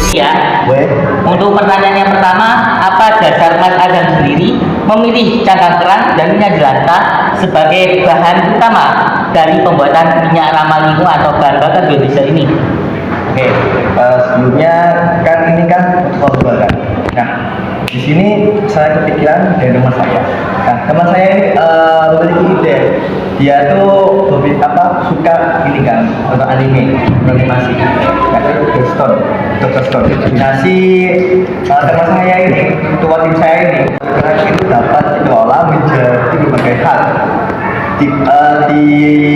Ya, Boleh? untuk pertanyaan yang pertama, apa dasar Mas Adam sendiri memilih cangkang kerang dan minyak jelantah sebagai bahan utama dari pembuatan minyak ramah lingkungan atau bahan bakar biodiesel ini? Oke, sebelumnya kan ini kan untuk pembuatan. Nah, di sini saya kepikiran dari teman saya. Nah, teman saya ini memiliki ide. Dia tuh lebih suka ini kan untuk anime, animasi. Nah, itu Dr. Stone. Nah, si teman saya ini, ketua tim saya ini, karena itu dapat dikelola menjadi berbagai hal. Di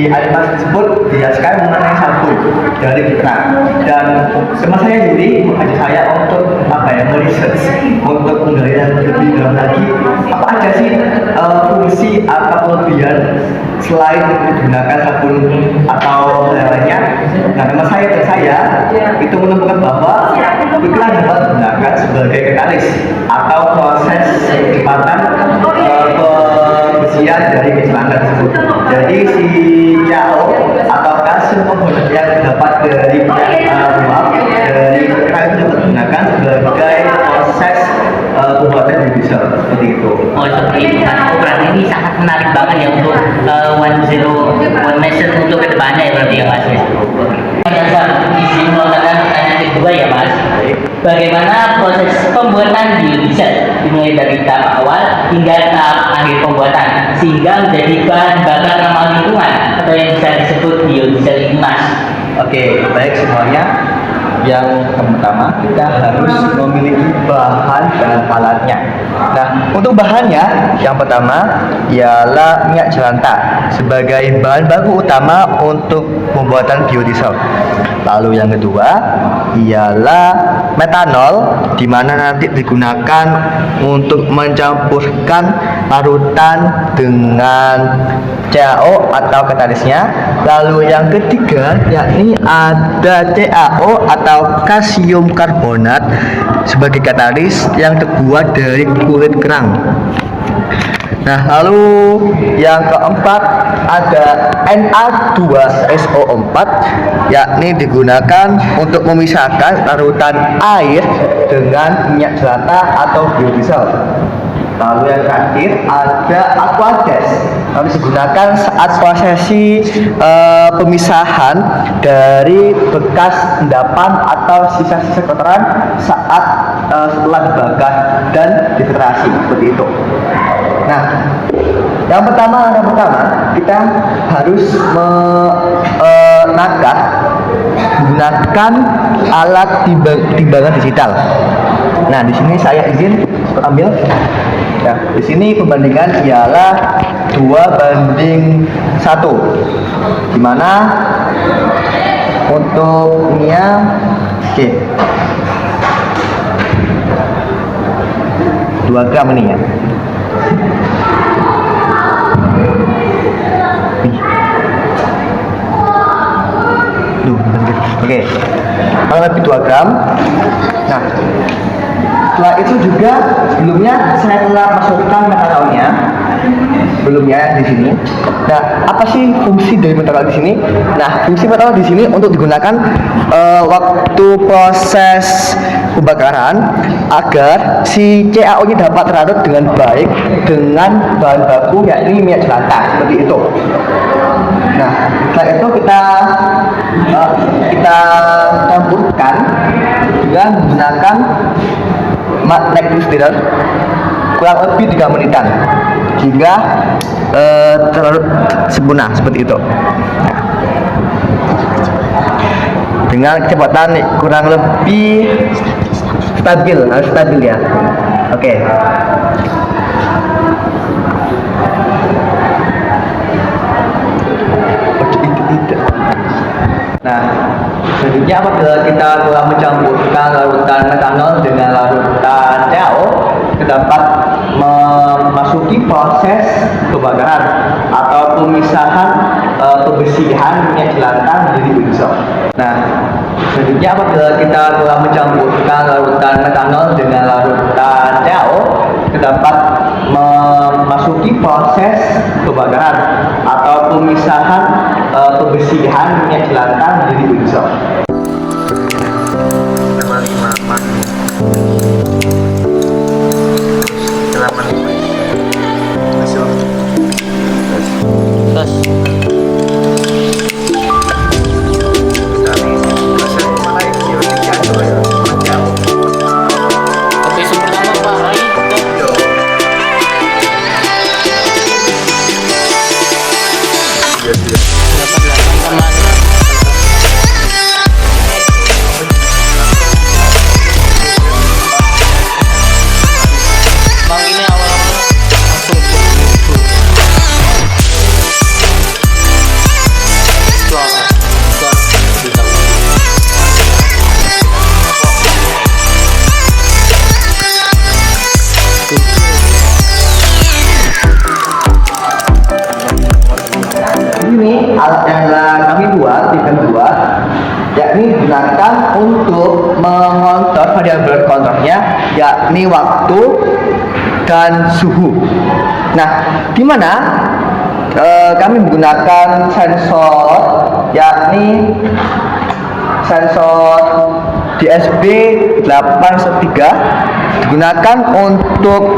animasi tersebut dijelaskan mengenai sabun dari kerang, dan teman saya Yuri mengajak saya untuk meriset, untuk menggali lebih dalam lagi apa aja sih fungsi atau kelebihan selain menggunakan sabun atau lainnya. Nah, teman saya dan saya itu menemukan bahwa iklan dapat digunakan sebagai katalis atau proses kecepatan pembersihan dari kecelakaan tersebut. Jadi si CAO atau hasil komponen yang dapat dari dari kerang itu dapat digunakan sebagai proses pembuatan biodiesel seperti itu. Oh, seperti itu Mas. Oh, berarti ini sangat menarik banget ya untuk One Nation untuk kedepannya ya berarti ya Mas. Dasar izin mengatakan pertanyaan kedua ya Mas. Bagaimana proses pembuatan biodiesel dimulai dari tahap awal hingga tahap akhir pembuatan sehingga menjadi bahan bakar ramah lingkungan atau yang bisa disebut biodiesel ini Mas? Oke, baik semuanya. Yang pertama, kita harus memiliki bahan dan alatnya. Nah, untuk bahannya, yang pertama ialah minyak jelantah sebagai bahan baku utama untuk pembuatan biodiesel. Lalu yang kedua ialah metanol, di mana nanti digunakan untuk mencampurkan larutan dengan CaO atau katalisnya. Lalu yang ketiga yakni ada CaO atau kalsium karbonat sebagai katalis yang terbuat dari kulit kerang. Nah, lalu yang keempat ada Na2SO4 yakni digunakan untuk memisahkan larutan air dengan minyak jelantah atau biodiesel. Lalu yang terakhir ada Aquades, harus digunakan saat prosesi pemisahan dari bekas endapan atau sisa-sisa kotoran saat setelah dibakar dan difiltrasi seperti itu. Nah, yang pertama kita harus menakar menggunakan alat timbangan digital. Nah, di sini saya izin ambil. Nah, di sini pembandingan ialah 2:1, di mana untuk minyak 2 gram ini ya. Oke, kalau lebih 2 gram. Nah, setelah itu juga sebelumnya saya telah masukkan metanolnya sebelumnya di sini. Nah, apa sih fungsi dari metanol di sini? Nah, fungsi metanol di sini untuk digunakan waktu proses pembakaran agar si CaO-nya dapat terlarut dengan baik dengan bahan baku yakni minyak jelantah seperti itu. Nah, setelah itu kita campurkan dengan menggunakan magnetic stirrer kurang lebih 3 menitan hingga terlarut sempurna seperti itu. Nah, dengan kecepatan kurang lebih harus stabil ya. Oke. Nah, selanjutnya apabila kita telah mencampurkan larutan metanol dengan larutan CaO, kita dapat memasuki proses pembakaran atau pemisahan pembersihan minyak jelantah menjadi biodiesel. Nah, selanjutnya apabila kita telah mencampurkan larutan metanol dengan larutan CaO, kita dapat memasuki proses pembakaran atau pemisahan pembersihan minyak jelantah menjadi biodiesel. alat yang kami buat, yakni digunakan untuk mengontrol variabel kontrolnya, yakni waktu dan suhu. Nah, di mana kami menggunakan sensor, yakni sensor DSB 813 digunakan untuk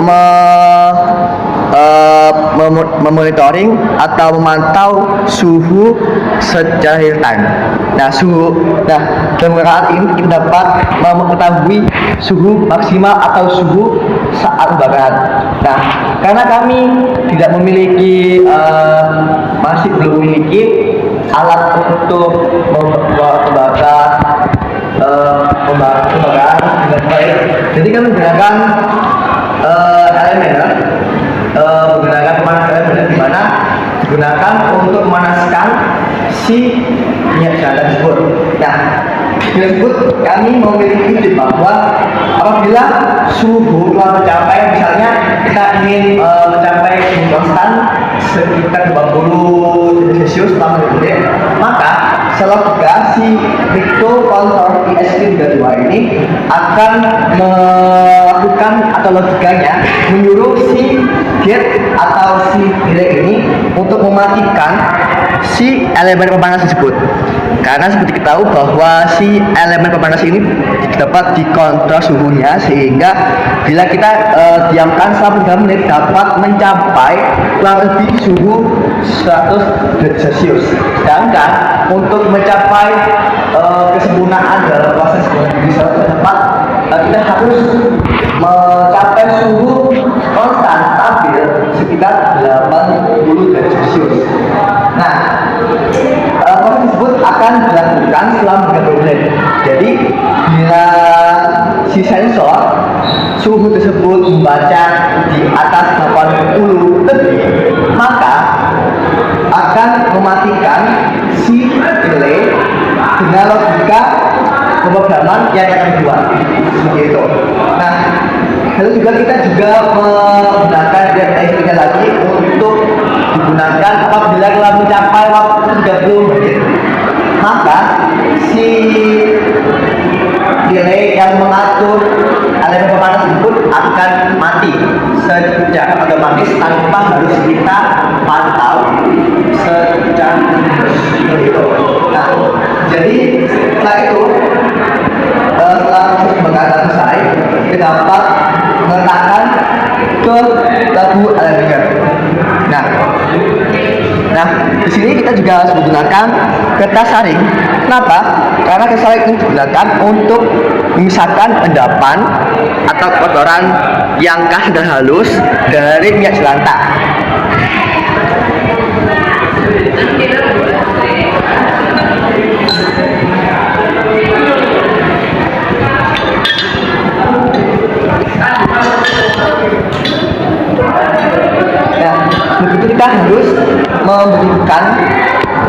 memonitoring atau memantau suhu secara real time. Nah, dalam saat ini kita dapat mengetahui suhu maksimal atau suhu saat pembakaran. Nah, karena kami tidak memiliki masih belum memiliki alat untuk membakar pembakaran dengan baik, jadi kami menggunakan elemen menggunakan pemanas elemen di mana digunakan untuk memanaskan si minyak jalan tersebut. Nah, tersebut kami memiliki ide bahwa apabila suhu telah mencapai, misalnya kita ingin mencapai suhu konstan sekitar 20 derajat Celcius selama detik, maka selogika si mikrokontroller ESP32 ini akan melakukan atau logikanya menyuruh si gate atau si relay ini untuk mematikan si elemen pemanas tersebut. Karena seperti kita tahu bahwa si elemen pemanas ini dapat dikontrol suhunya, sehingga bila kita diamkan selama 3 menit dapat mencapai kurang lebih suhu 100 derajat Celcius. Sedangkan untuk mencapai kesempurnaan dalam proses bisa cepat, kita harus mencapai suhu konstan stabil sekitar 80 derajat Celcius. Nah, proses tersebut akan dilakukan selama 30 menit. Jadi bila si sensor suhu tersebut membaca di atas 80 lebih, maka akan mematikan si relay dengan logika pemrograman yang akan dibuat seperti itu. Nah, lalu juga kita menggunakan DSP-nya lagi untuk digunakan apabila telah mencapai waktu 30 menit, maka si relay yang mengatur elemen pemanas tersebut akan mati secara otomatis tanpa harus kita pantau secara seperti itu. Nah, jadi setelah itu, setelah proses pembakaran selesai, kita dapat meletakkan ke labu elemen. Nah, di sini kita juga harus menggunakan kertas saring. Kenapa? Karena kertas saring ini digunakan untuk memisahkan endapan atau kotoran yang khas dan halus dari minyak jelantah. Begitu kita harus memberikan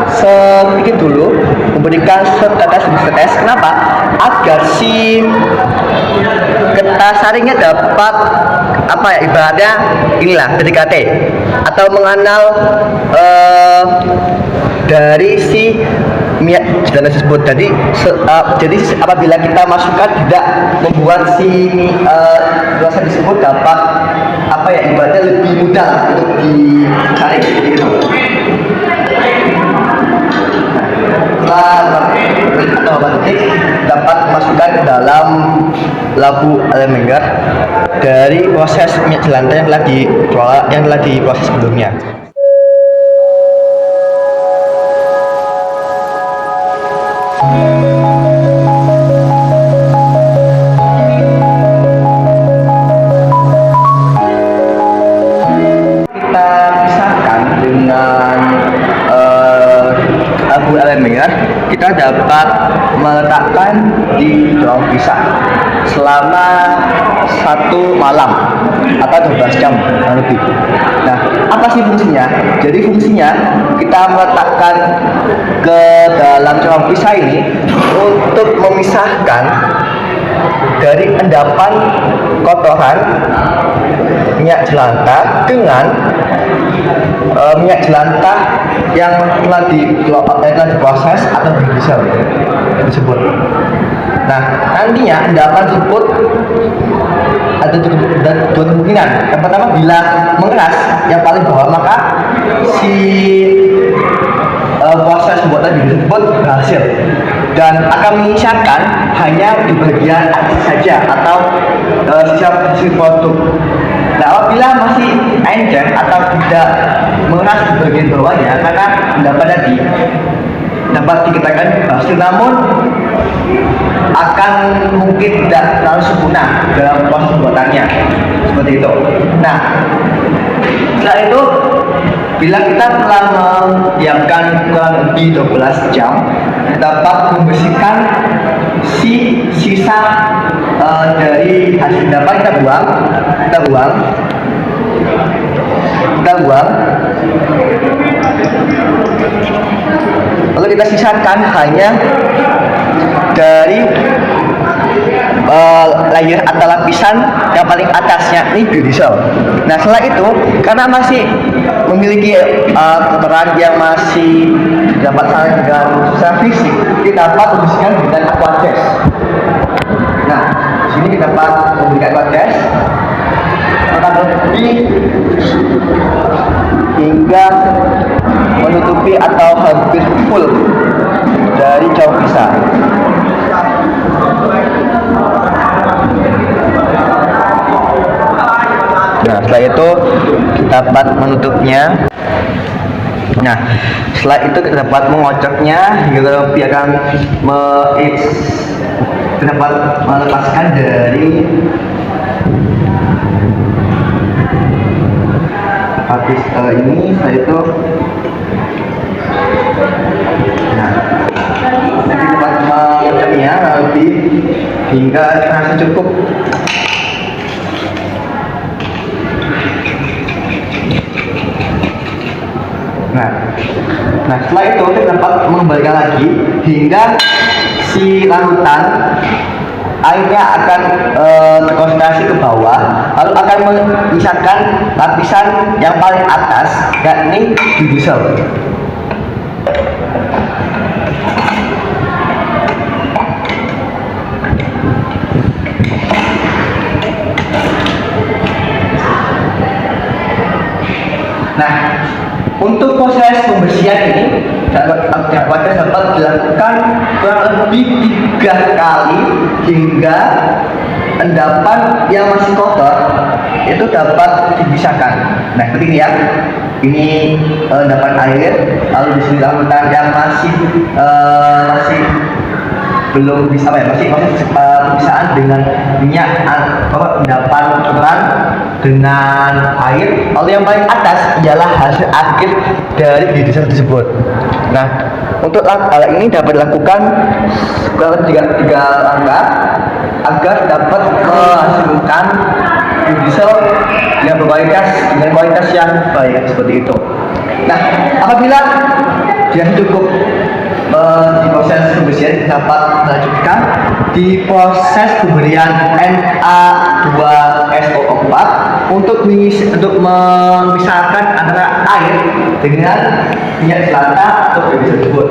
sedikit dulu, memberikan setetes. Kenapa? Agar si kertas saringnya dapat ibaratnya inilah PDKT atau mengenal dari si minyak jelantah tersebut. Jadi apabila kita masukkan tidak membuat si rasa tersebut dapat ibaratnya lebih mudah untuk dicari gitu. Setelah beberapa detik dapat masukkan ke dalam labu elemen dari proses minyak jelantah yang telah diproses sebelumnya. Kita pisahkan dengan labu elemen, kita dapat meletakkan di ruang pisah selama 1 malam atau 12 jam lebih. Nah, apa sih fungsinya? Jadi fungsinya kita meletakkan ke dalam ruang pisah ini untuk memisahkan dari endapan kotoran minyak jelantah dengan minyak jelantah yang telah diproses atau biodiesel tersebut. Nah, nantinya endapan tersebut ada dua kemungkinan. Yang pertama, bila mengeras yang paling bawah, maka si proses pembuatan biodiesel tersebut berhasil dan akan menyisakan hanya di bagian atas saja atau sisa hasil produk. Nah, apabila masih encer atau tidak mengeras di bagian bawahnya, karena endapan tadi dapat dikatakan berhasil, namun akan mungkin tidak terlalu sempurna dalam proses pembuatannya, seperti itu. Nah, setelah itu, bila kita telah mendiamkan kurang lebih 12 jam, dapat membersihkan sisa dari hasil endapan. Kita buang. Lalu kita sisakan hanya dari layer atau lapisan yang paling atasnya, ini biodiesel. Nah, setelah itu, karena masih memiliki kotoran yang masih dapat saling dengan secara fisik, kita dapat membersihkan dengan aquadesk. Nah, di sini kita dapat memberikan aquadesk kurang lebih hingga menutupi atau hampir full dari jauh bisa. Nah, setelah itu kita dapat menutupnya. Nah, setelah itu kita dapat mengocoknya hingga lebih akan dapat melepaskan dari habis ini. Setelah itu, nah, nanti dapat mengocoknya lebih hingga terasa cukup. Nah, setelah itu kita dapat mengembalikan lagi hingga si larutan airnya akan terkonsentrasi ke bawah, lalu akan menyisakan lapisan yang paling atas, yakni biodiesel. Nah, untuk proses pembersihan ini dapat dilakukan kurang lebih 3 kali hingga endapan yang masih kotor itu dapat dipisahkan. Nah, seperti ini ya. Ini endapan air, lalu di sini larutan yang masih belum bisa masih pemisahan dengan minyak endapan kotoran dengan air. Lalu yang paling atas ialah hasil akhir dari biodiesel tersebut. Nah, untuk hal ini dapat dilakukan kurang lebih 3 langkah agar dapat menghasilkan biodiesel dengan kualitas yang baik, seperti itu. Nah, apabila sudah cukup di proses pembersihan, dapat melanjutkan di proses pemberian Na2SO4 untuk memisahkan antara air dengan minyak jelantah atau biodiesel tersebut.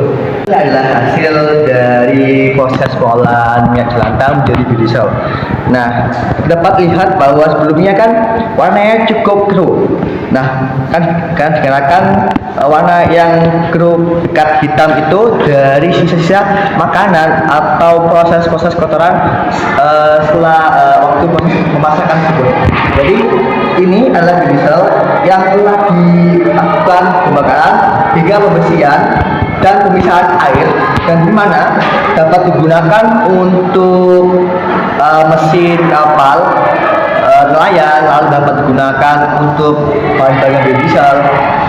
Ini adalah hasil dari proses pengolahan minyak jelantah menjadi biodiesel. Nah, dapat lihat bahwa sebelumnya kan warnanya cukup keruh. Nah, kan dikarenakan warna yang keruh pekat hitam itu dari sisa-sisa makanan atau proses-proses kotoran setelah waktu proses pemasakan tersebut. Jadi ini adalah biodiesel yang telah dilakukan pembakaran hingga pembersihan dan pemisahan air, dan di mana dapat digunakan untuk mesin kapal nelayan, lalu dapat digunakan untuk bahan-bahan biodiesel,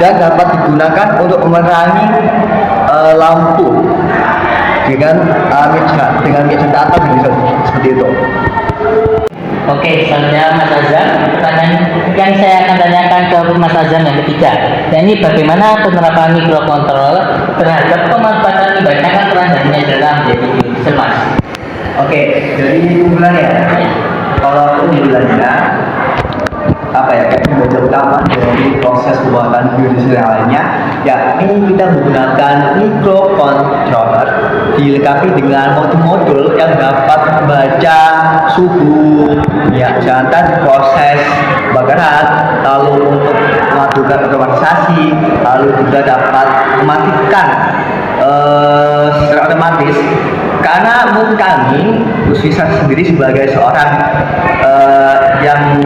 dan dapat digunakan untuk menerangi lampu dengan minyak jelantah atau biodiesel, seperti itu. Oke, selanjutnya Mas Azam, pertanyaan yang saya akan tanyakan ke Mas Azam yang ketiga, yakni bagaimana penerapan mikrokontrol terhadap pemanfaatan dibanyakkan transaksinya dalam menjadi biodiesel, Mas? Oke, jadi unggulannya, kalau unggulannya apa ya, pembaca utama dari proses pembuatan biodiesel yang lainnya, yakni kita menggunakan microcontroller dilengkapi dengan modul-modul yang dapat membaca suhu, ya, jantan proses bakaran, lalu untuk melakukan otomatisasi, lalu juga dapat mematikan secara otomatis. Karena menurut kami, khususnya sendiri sebagai seorang yang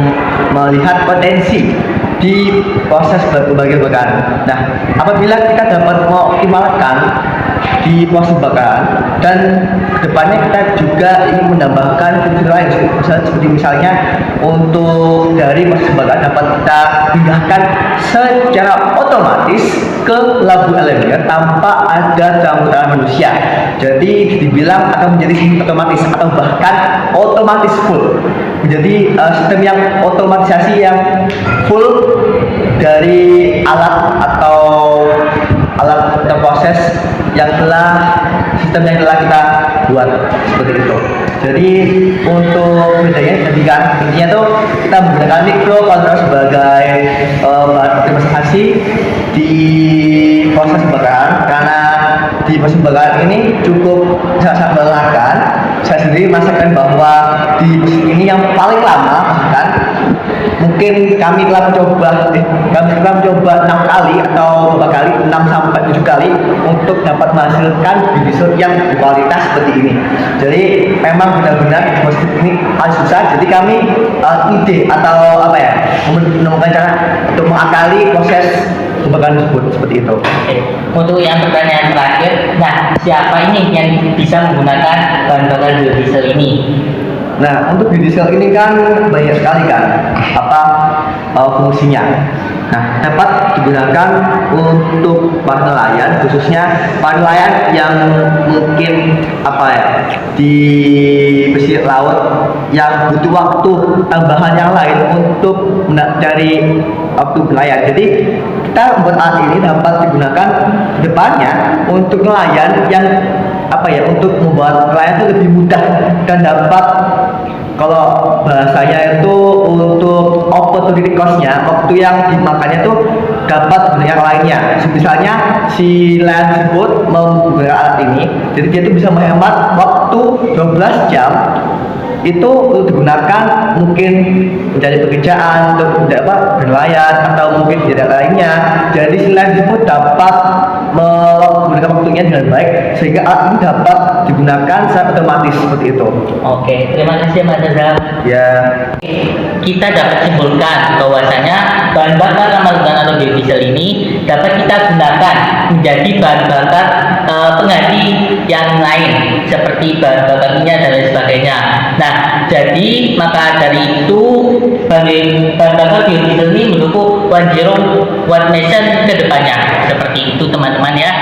melihat potensi di proses berbagai bakaran. Nah, apabila kita dapat mengoptimalkan di proses bakaran dan kedepannya kita juga ingin menambahkan fitur lain, seperti misalnya untuk dari proses bakaran dapat kita pindahkan secara otomatis ke labu elemen tanpa ada campur tangan manusia. Jadi dibilang akan menjadi sistem otomatis atau bahkan otomatis full. Menjadi sistem yang otomatisasi yang full dari alat atau proses yang telah sistem yang telah kita buat seperti itu. Jadi untuk bedanya jadi kan intinya tuh kita menggunakan microcontroller sebagai bahan optimalisasi di proses pembakaran, karena di proses pembakaran ini cukup sangat melelahkan. Saya sendiri merasakan bahwa di mesin ini yang paling lama bahkan mungkin kami telah mencoba 6 kali atau beberapa kali 6 sampai 7 kali untuk dapat menghasilkan biodiesel yang berkualitas seperti ini. Jadi memang benar-benar mesin ini paling susah. Jadi kami ide atau apa ya, menemukan cara untuk mengakali proses pembakaran tersebut seperti itu. Oke. Untuk yang pertanyaan terakhir, nah siapa ini yang bisa menggunakan bahan bakar biodiesel ini? Nah, untuk biodiesel ini kan banyak sekali kan fungsinya. Nah, dapat digunakan untuk para nelayan, khususnya para nelayan yang mungkin di pesisir laut yang butuh waktu tambahan yang lain untuk mencari waktu berlayar. Jadi kita membuat alat ini dapat digunakan ke depannya untuk nelayan yang untuk membuat nelayan itu lebih mudah dan dapat, kalau bahasanya itu untuk opportunity cost-nya, waktu yang dimakannya itu dapat dengan yang lainnya. Misalnya si nelayan tersebut menggunakan alat ini, jadi dia itu bisa menghemat waktu 12 jam itu untuk digunakan mungkin mencari pekerjaan, untuk berlayar atau mungkin tidak lainnya. Jadi si nelayan tersebut dapat menggunakan waktunya dengan baik sehingga alat ini dapat digunakan secara otomatis seperti itu. Oke, terima kasih Mas Azhar. Ya, Kita dapat simpulkan bahwasanya bahan bakar ramah lingkungan atau biodiesel ini dapat kita gunakan menjadi bahan bakar pengganti yang lain seperti bahan bakar minyak dan lain sebagainya. Nah, jadi maka dari itu bahan bakar biodiesel ini mendukung 101 Mission ke depannya. Seperti itu teman-teman ya.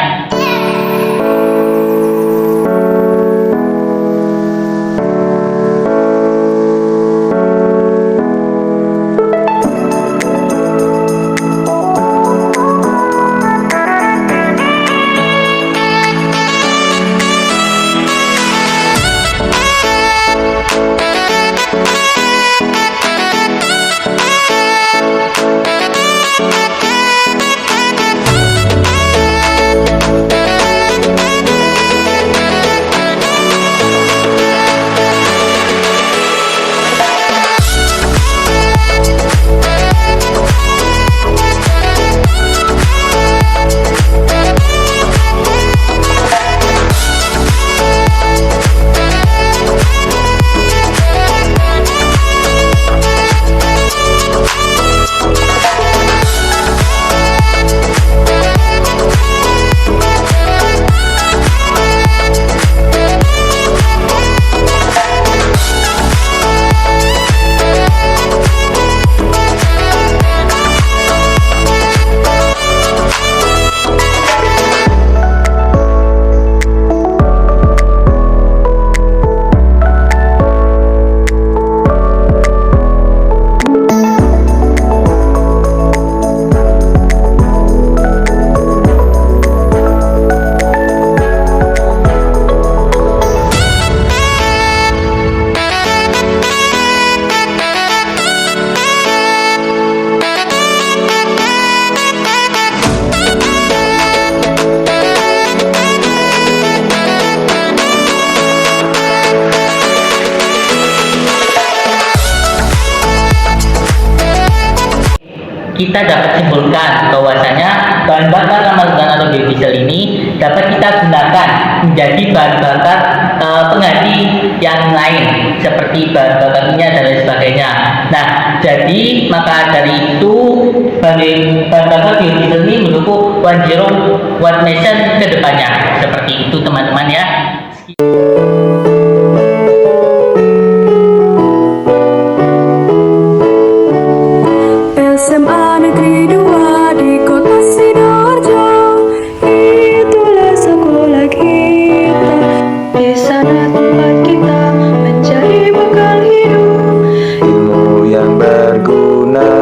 kita dapat simpulkan bahwasanya bahan bakar ramah lingkungan atau biodiesel ini dapat kita gunakan menjadi bahan bakar pengganti yang lain seperti bahan bakar minyak dan lain sebagainya. Nah, jadi maka dari itu bahan bakar biodiesel ini mendukung One Zero One Mission ke depannya. Seperti itu teman-teman ya. SMA Negeri 2 di kota Sidoarjo, itulah sekolah kita. Di sana tempat kita mencari bekal hidup, Ilmu yang berguna.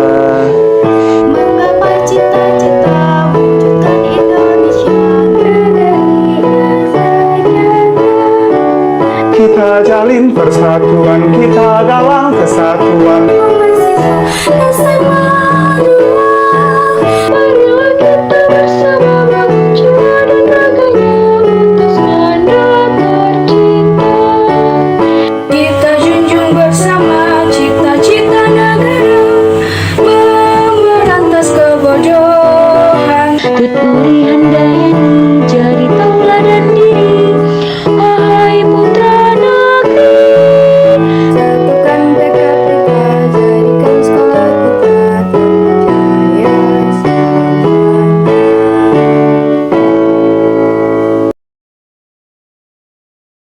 menggapai cita-cita wujudkan Indonesia negeri yang sejahtera. Kita jalin persatuan, kita galang kesatuan. Mahasiswa SMA